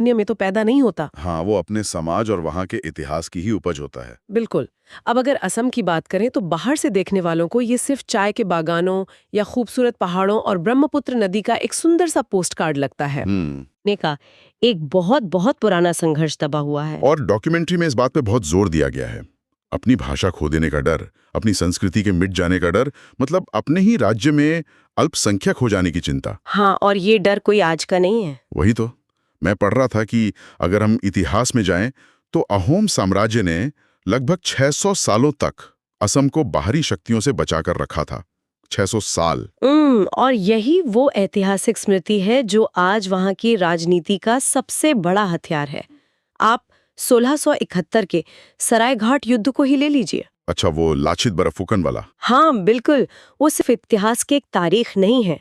अन्य में तो पैदा नहीं होता। हाँ, वो अपने समाज और वहाँ के इतिहास की ही उपज होता है। बिल्कुल। अब अगर असम की बात करें तो बाहर से देखने वालों को ये सिर्फ चाय के बागानों या खूबसूरत पहाड़ों और ब्रह्मपुत्र नदी का एक सुंदर सा पोस्ट कार्ड लगता है। हम्म। का एक बहुत बहुत पुराना संघर्ष दबा हुआ है। और डॉक्यूमेंट्री में इस बात पे बहुत जोर दिया गया है। अपनी भाषा खो देने का डर, अपनी संस्कृति के मिट जाने का डर, मतलब अपने ही राज्य में अल्पसंख्यक हो जाने की चिंता। हाँ, और ये डर कोई आज का नहीं है। वही तो मैं पढ़ रहा था कि अगर हम इतिहास में जाएं तो अहोम साम्राज्य ने लगभग 600 सालों तक असम को बाहरी शक्तियों से बचाकर रखा था। 600 साल। और यही वो ऐतिहासिक स्मृति है जो आज वहाँ की राजनीति का सबसे बड़ा हथियार है। आप 1671 के सरायघाट युद्ध को ही ले लीजिए। अच्छा, वो लाछित बर्फुकन वाला? हाँ बिल्कुल, वो सिर्फ इतिहास की एक तारीख नहीं है।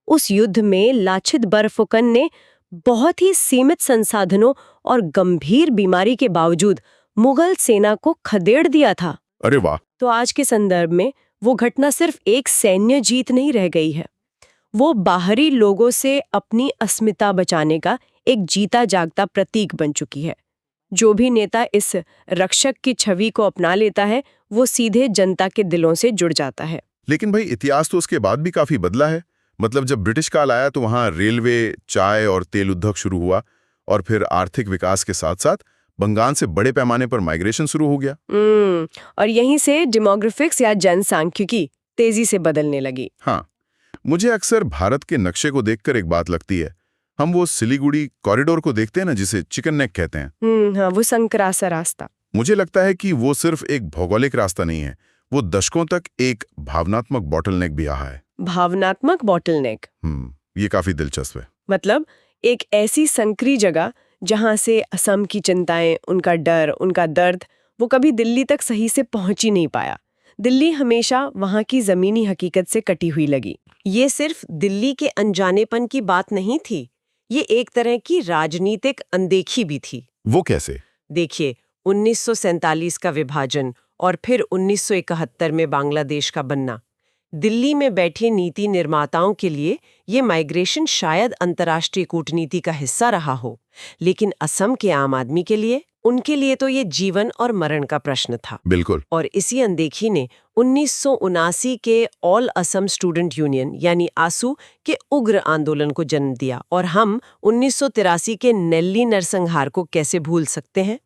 उस युद्ध में लाछित बर्फुकन ने बहुत ही सीमित संसाधनों और गंभीर बीमारी के बावजूद मुगल सेना को खदेड़ दिया था। अरे वाह! तो आज के संदर्भ में वो घटना सिर्फ एक सैन्य जीत नहीं रह गई है, वो बाहरी लोगों से अपनी अस्मिता बचाने का एक जीता जागता प्रतीक बन चुकी है। जो भी नेता इस रक्षक की छवि को अपना लेता है वो सीधे जनता के दिलों से जुड़ जाता है। लेकिन भाई, इतिहास तो उसके बाद भी काफी बदला है। मतलब जब ब्रिटिश काल आया तो वहाँ रेलवे, चाय और तेल उद्योग शुरू हुआ, और फिर आर्थिक विकास के साथ साथ बंगाल से बड़े पैमाने पर माइग्रेशन शुरू हो गया। और यहीं से डेमोग्राफिक्स या जनसांख्यिकी तेजी से बदलने लगी। हाँ, मुझे अक्सर भारत के नक्शे को देखकर एक बात लगती है। हम वो सिलीगुड़ी कॉरिडोर को देखते हैं ना, जिसे चिकन नेक कहते हैं। हाँ, वो संक्रासा रास्ता। मुझे लगता है कि वो सिर्फ एक भौगोलिक रास्ता नहीं है, वो दशकों तक एक भावनात्मक बॉटलनेक भी रहा है। भावनात्मक बॉटलनेक? ये काफी दिलचस्प है। मतलब एक ऐसी संकरी जगह जहां से असम की चिंताएं, उनका डर, उनका दर्द, वो कभी दिल्ली तक सही से पहुंच ही नहीं पाया। दिल्ली हमेशा वहां की जमीनी हकीकत से कटी हुई लगी। ये सिर्फ दिल्ली के अनजानेपन की बात नहीं थी, ये एक तरह की राजनीतिक अनदेखी भी थी। वो कैसे? देखिए, 1947 का विभाजन और फिर 1971 में बांग्लादेश का बनना, दिल्ली में बैठे नीति निर्माताओं के लिए ये माइग्रेशन शायद अंतर्राष्ट्रीय कूटनीति का हिस्सा रहा हो, लेकिन असम के आम आदमी के लिए, उनके लिए तो ये जीवन और मरण का प्रश्न था। बिल्कुल। और इसी अनदेखी ने 1979 के ऑल असम स्टूडेंट यूनियन यानी आसू के उग्र आंदोलन को जन्म दिया, और हम 1983 के नेल्ली नरसंहार को कैसे भूल सकते हैं।